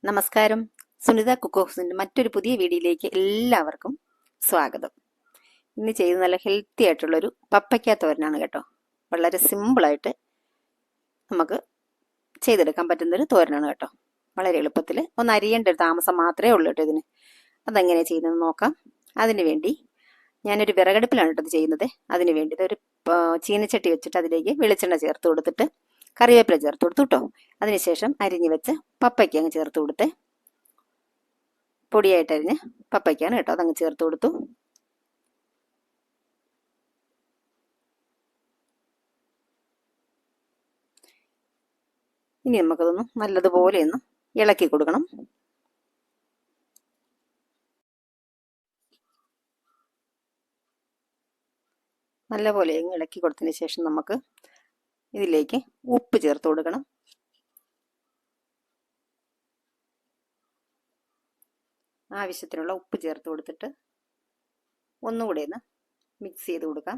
നമസ്കാരം. സുനിത കുക്ക് ഹൗസിൻ്റെ മറ്റൊരു പുതിയ വീഡിയോയിലേക്ക് എല്ലാവർക്കും സ്വാഗതം. ഇന്ന് ചെയ്ത് നല്ല ഹെൽത്തി ആയിട്ടുള്ളൊരു പപ്പയ്ക്ക തോരനാണ് കേട്ടോ. വളരെ സിമ്പിളായിട്ട് നമുക്ക് ചെയ്തെടുക്കാൻ പറ്റുന്നൊരു തോരനാണ് കേട്ടോ. വളരെ എളുപ്പത്തിൽ ഒന്ന് അരിയേണ്ട ഒരു താമസം മാത്രമേ ഉള്ളൂ കേട്ടോ ഇതിന്. അതെങ്ങനെ ചെയ്യുന്നതെന്ന് നോക്കാം. അതിന് വേണ്ടി ഞാനൊരു വിറകടുപ്പിലാണ് കേട്ടോ ഇത് ചെയ്യുന്നത്. അതിന് വേണ്ടി ഒരു ചീനച്ചട്ടി വെച്ചിട്ട് അതിലേക്ക് വെളിച്ചെണ്ണ ചേർത്ത് കൊടുത്തിട്ട് കറിവേപ്പില ചേർത്ത് കൊടുത്തു കേട്ടോ. അതിനുശേഷം അരിഞ്ഞ് വെച്ച് പപ്പയ്ക്ക അങ്ങ് ചേർത്ത് കൊടുത്ത് പൊടിയായിട്ട് അരിഞ്ഞ് പപ്പയ്ക്കാണ് കേട്ടോ, അതങ്ങ് ചേർത്ത് കൊടുത്തു. ഇനി നമുക്കതൊന്ന് നല്ലതുപോലെ ഒന്ന് ഇളക്കി കൊടുക്കണം. നല്ലപോലെ ഇളക്കി കൊടുത്തതിന് ശേഷം നമുക്ക് ഇതിലേക്ക് ഉപ്പ് ചേർത്ത് കൊടുക്കണം. ആവശ്യത്തിനുള്ള ഉപ്പ് ചേർത്ത് കൊടുത്തിട്ട് ഒന്നുകൂടെ ഒന്ന് മിക്സ് ചെയ്ത് കൊടുക്കാം.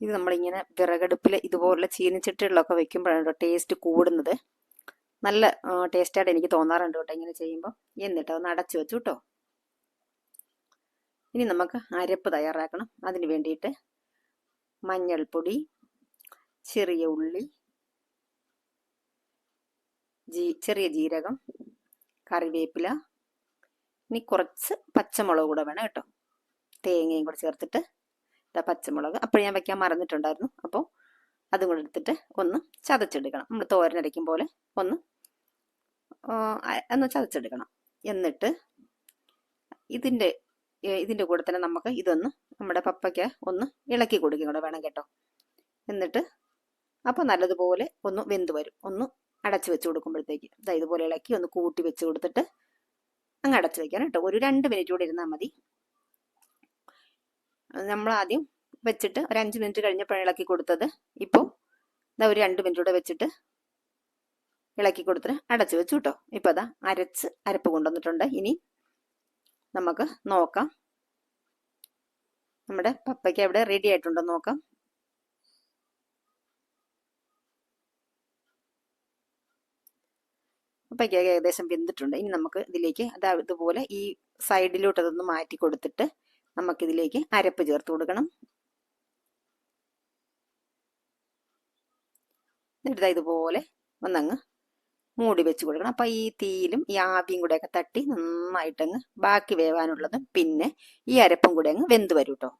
ഇത് നമ്മളിങ്ങനെ വിറകടുപ്പിൽ ഇതുപോലുള്ള ചീനച്ചട്ടികളിലൊക്കെ വെക്കുമ്പോഴാണ് ടേസ്റ്റ് കൂടുന്നത്. നല്ല ടേസ്റ്റായിട്ട് എനിക്ക് തോന്നാറുണ്ട് കേട്ടോ ഇങ്ങനെ ചെയ്യുമ്പോൾ. എന്നിട്ട് ഒന്ന് അടച്ചു വെച്ചു കേട്ടോ. ഇനി നമുക്ക് അരപ്പ് തയ്യാറാക്കണം. അതിന് വേണ്ടിയിട്ട് മഞ്ഞൾപ്പൊടി, ചെറിയ ഉള്ളി, ചെറിയ ജീരകം, കറിവേപ്പില, ഇനി കുറച്ച് പച്ചമുളക് കൂടെ വേണം കേട്ടോ. തേങ്ങയും കൂടെ ചേർത്തിട്ട് പച്ചമുളക് അപ്പോൾ ഞാൻ വെക്കാൻ മറന്നിട്ടുണ്ടായിരുന്നു. അപ്പോൾ അതും കൂടെ എടുത്തിട്ട് ഒന്ന് ചതച്ചെടുക്കണം. നമ്മൾ തോരനരയ്ക്കും പോലെ ഒന്ന് ചതച്ചെടുക്കണം. എന്നിട്ട് ഇതിൻ്റെ കൂടെ തന്നെ നമുക്ക് ഇതൊന്ന് നമ്മുടെ പപ്പയ്ക്ക് ഒന്ന് ഇളക്കി കൊടുക്കുകയും കൂടെ വേണം കേട്ടോ. എന്നിട്ട് അപ്പോൾ നല്ലതുപോലെ ഒന്ന് വെന്ത് വരും. ഒന്ന് അടച്ചു വെച്ച് കൊടുക്കുമ്പോഴത്തേക്ക് ഇതുപോലെ ഇളക്കി ഒന്ന് കൂട്ടി വെച്ച് കൊടുത്തിട്ട് അങ്ങ് അടച്ചു വെക്കണം കേട്ടോ. ഒരു 2 മിനിറ്റ് കൂടെ ഇരുന്നാൽ മതി. നമ്മൾ ആദ്യം വെച്ചിട്ട് ഒരു 5 മിനിറ്റ് കഴിഞ്ഞപ്പോഴാണ് ഇളക്കി കൊടുത്തത്. ഇപ്പോൾ ഒരു 2 മിനിറ്റ് കൂടെ വെച്ചിട്ട് ഇളക്കി കൊടുത്തിട്ട് അടച്ചു വെച്ചു കേട്ടോ. ഇപ്പോൾ അരപ്പ് കൊണ്ടുവന്നിട്ടുണ്ട്. ഇനി നമുക്ക് നോക്കാം നമ്മുടെ പപ്പയ്ക്ക ഇവിടെ റെഡി ആയിട്ടുണ്ടോ നോക്കാം. പപ്പയ്ക്ക ഏകദേശം വെന്തിട്ടുണ്ട്. ഇനി നമുക്ക് ഇതിലേക്ക് ഇതുപോലെ ഈ സൈഡിലോട്ട് അതൊന്ന് മാറ്റി കൊടുത്തിട്ട് നമുക്കിതിലേക്ക് അരപ്പ് ചേർത്ത് കൊടുക്കണം. എന്നിട്ട് ഇതുപോലെ ഒന്നങ്ങ് മൂടി വെച്ച് കൊടുക്കണം. അപ്പം ഈ തീയിലും ഈ ആവിയും കൂടെയൊക്കെ തട്ടി നന്നായിട്ടങ്ങ് ബാക്കി വേവാനുള്ളതും പിന്നെ ഈ അരപ്പും കൂടെ അങ്ങ് വെന്ത് വരും കേട്ടോ.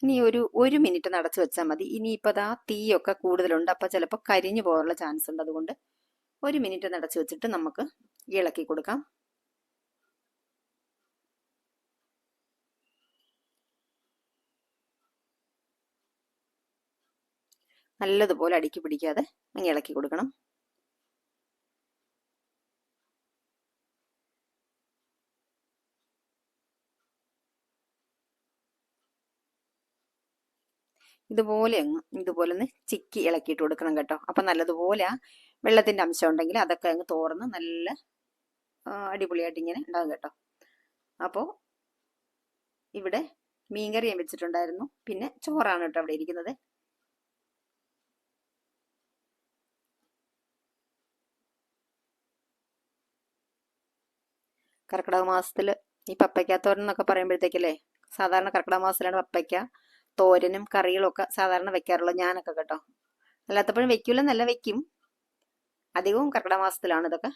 ഇനി ഒരു മിനിറ്റ് നടച്ചു വെച്ചാൽ മതി. ഇനിയിപ്പോൾ തീയൊക്കെ കൂടുതലുണ്ട്, അപ്പോൾ ചിലപ്പോൾ കരിഞ്ഞു പോകാനുള്ള ചാൻസ് ഉണ്ട്. അതുകൊണ്ട് 1 മിനിറ്റ് നടച്ചു വെച്ചിട്ട് നമുക്ക് ഇളക്കി കൊടുക്കാം. നല്ലതുപോലെ അടുക്കി പിടിക്കാതെ അങ്ങ് ഇളക്കി കൊടുക്കണം. ഇതുപോലെ ഒന്ന് ചിക്കി ഇളക്കിയിട്ട് കൊടുക്കണം കേട്ടോ. അപ്പം നല്ലതുപോലെ വെള്ളത്തിൻ്റെ അംശം ഉണ്ടെങ്കിൽ അതൊക്കെ അങ്ങ് തോർന്ന് നല്ല അടിപൊളിയായിട്ട് ഇങ്ങനെ ഉണ്ടാകും കേട്ടോ. അപ്പോൾ ഇവിടെ മീൻകറി ഞാൻ വെച്ചിട്ടുണ്ടായിരുന്നു, പിന്നെ ചോറാണ് കേട്ടോ അവിടെ ഇരിക്കുന്നത്. കർക്കിടക മാസത്തിൽ ഈ പപ്പയ്ക്ക തോരൻ എന്നൊക്കെ പറയുമ്പോഴത്തേക്കല്ലേ, സാധാരണ കർക്കിടക മാസത്തിലാണ് പപ്പയ്ക്ക തോരനും കറികളും ഒക്കെ സാധാരണ വെക്കാറുള്ളത് ഞാനൊക്കെ കേട്ടോ. അല്ലാത്തപ്പോഴും വെക്കൂലെന്നല്ല, വെക്കും. അധികവും കർക്കിടക മാസത്തിലാണ് ഇതൊക്കെ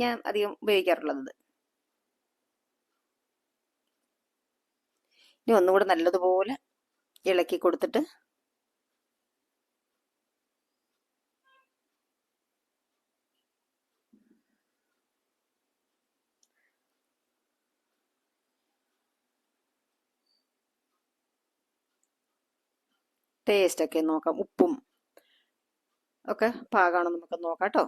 ഞാൻ അധികം ഉപയോഗിക്കാറുള്ളത്. ഇനി ഒന്നുകൂടെ നല്ലതുപോലെ ഇളക്കി കൊടുത്തിട്ട് ടേസ്റ്റ് ഒക്കെ നോക്കാം. ഉപ്പും ഒക്കെ പാകമാണോ നമുക്ക് നോക്കാം കേട്ടോ.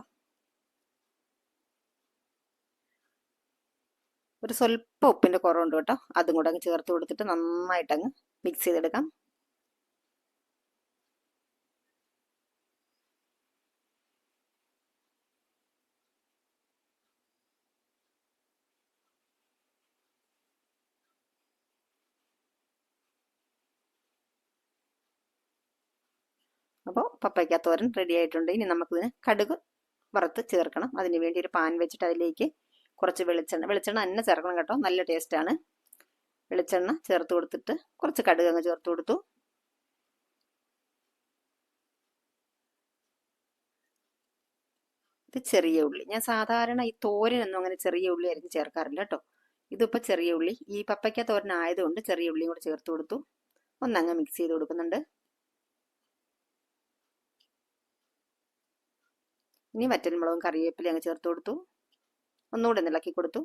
ഒരു സ്വല്പം ഉപ്പിൻ്റെ കുറവുണ്ട് കേട്ടോ. അതും കൂടെ അങ്ങ് ചേർത്ത് കൊടുത്തിട്ട് നന്നായിട്ടങ്ങ് മിക്സ് ചെയ്തെടുക്കാം. അപ്പോൾ പപ്പയ്ക്ക തോരൻ റെഡി ആയിട്ടുണ്ട്. ഇനി നമുക്കിതിന് കടുക് വറുത്ത് ചേർക്കണം. അതിന് വേണ്ടി ഒരു പാൻ വെച്ചിട്ട് അതിലേക്ക് കുറച്ച് വെളിച്ചെണ്ണ തന്നെ ചേർക്കണം കേട്ടോ, നല്ല ടേസ്റ്റാണ്. വെളിച്ചെണ്ണ ചേർത്ത് കൊടുത്തിട്ട് കുറച്ച് കടുക് അങ്ങ് ചേർത്ത് കൊടുത്തു. ഇത് ചെറിയ ഉള്ളി, ഞാൻ സാധാരണ ഈ തോരനൊന്നും അങ്ങനെ ചെറിയ ഉള്ളി അരിഞ്ഞ് ചേർക്കാറില്ല കേട്ടോ. ഇതിപ്പോൾ ചെറിയ ഉള്ളി, ഈ പപ്പയ്ക്ക തോരൻ ആയതുകൊണ്ട് ചെറിയ ഉള്ളിയും കൂടെ ചേർത്ത് കൊടുത്തു. ഒന്നങ്ങ് മിക്സ് ചെയ്ത് കൊടുക്കുന്നുണ്ട്. ഇനി വറ്റൽമുളകും കറിവേപ്പിലയും അങ്ങ് ചേർത്ത് കൊടുത്തു. ഒന്നുകൂടെ ഇളക്കി കൊടുത്തു.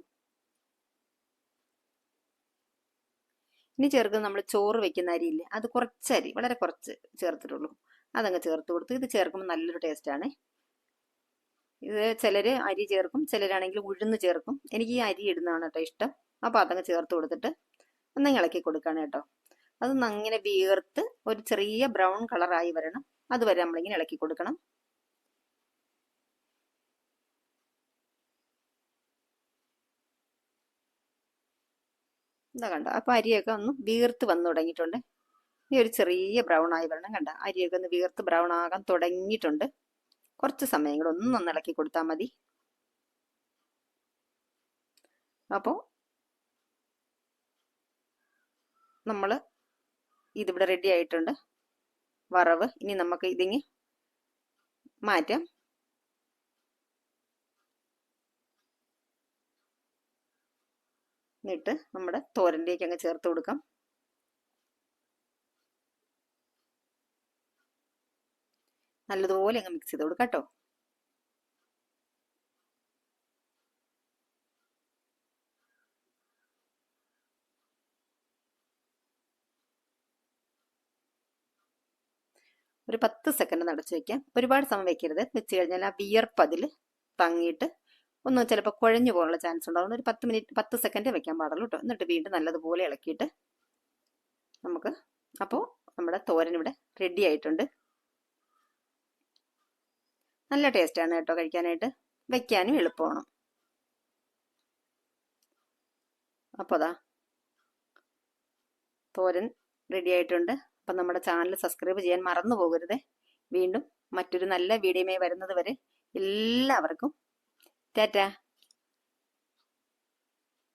ഇനി ചേർക്കുന്നത് നമ്മൾ ചോറ് വെക്കുന്ന അരിയില്ലേ, അത് കുറച്ച് അരി, വളരെ കുറച്ച് ചേർത്തിട്ടുള്ളൂ, അതങ്ങ് ചേർത്ത് കൊടുത്തു. ഇത് ചേർക്കുമ്പോൾ നല്ലൊരു ടേസ്റ്റാണ്. ഇത് ചിലർ അരി ചേർക്കും, ചിലരാണെങ്കിൽ ഉഴുന്ന് ചേർക്കും. എനിക്ക് ഈ അരി ഇടുന്നതാണ് കേട്ടോ ഇഷ്ടം. അപ്പോൾ അതങ്ങ് ചേർത്ത് കൊടുത്തിട്ട് ഒന്ന് ഇളക്കി കൊടുക്കുകയാണ് കേട്ടോ. അതൊന്ന് അങ്ങനെ വീർത്ത് ഒരു ചെറിയ ബ്രൗൺ കളറായി വരണം, അതുവരെ നമ്മളിങ്ങനെ ഇളക്കി കൊടുക്കണം. എന്താ കണ്ടോ, അപ്പോൾ അരിയൊക്കെ ഒന്ന് വീർത്ത് വന്നു തുടങ്ങിയിട്ടുണ്ട്. ഇനി ഒരു ചെറിയ ബ്രൗൺ ആയി വരണം. കണ്ട, അരിയൊക്കെ ഒന്ന് വീർത്ത് ബ്രൗൺ ആകാൻ തുടങ്ങിയിട്ടുണ്ട്. കുറച്ച് സമയം കൂടെ ഒന്നൊന്ന് ഇളക്കി കൊടുത്താൽ മതി. അപ്പോൾ നമ്മൾ ഇതിവിടെ റെഡി ആയിട്ടുണ്ട് വറവ്. ഇനി നമുക്ക് ഇതിങ്ങ് മാറ്റാം. എന്നിട്ട് നമ്മുടെ തോരനിലേക്ക് അങ്ങ് ചേർത്ത് കൊടുക്കാം. നല്ലതുപോലെ അങ്ങ് മിക്സ് ചെയ്ത് കൊടുക്കാം കേട്ടോ. ഒരു 10 സെക്കൻഡ് അടച്ചു വെക്കാം. ഒരുപാട് സമയം വെക്കരുത്, വെച്ച് കഴിഞ്ഞാൽ ആ വിയർപ്പ് അതിൽ തങ്ങിയിട്ട് ഒന്ന് ചിലപ്പോൾ കുഴഞ്ഞു പോകാനുള്ള ചാൻസ് ഉണ്ടാവും. ഒരു 10 സെക്കൻഡ് വെക്കാൻ പാടുള്ളൂ കേട്ടോ. എന്നിട്ട് വീണ്ടും നല്ലതുപോലെ ഇളക്കിയിട്ട് നമുക്ക്, അപ്പോൾ നമ്മുടെ തോരൻ ഇവിടെ റെഡി ആയിട്ടുണ്ട്. നല്ല ടേസ്റ്റാണ് കേട്ടോ കഴിക്കാനായിട്ട്, വെക്കാനും എളുപ്പമാണ്. അപ്പോൾ അതാ തോരൻ റെഡി ആയിട്ടുണ്ട്. അപ്പം നമ്മുടെ ചാനൽ സബ്സ്ക്രൈബ് ചെയ്യാൻ മറന്നു പോകരുത്. വീണ്ടും മറ്റൊരു നല്ല വീഡിയോയുമായി വരുന്നത് വരെ എല്ലാവർക്കും ടാറ്റാ.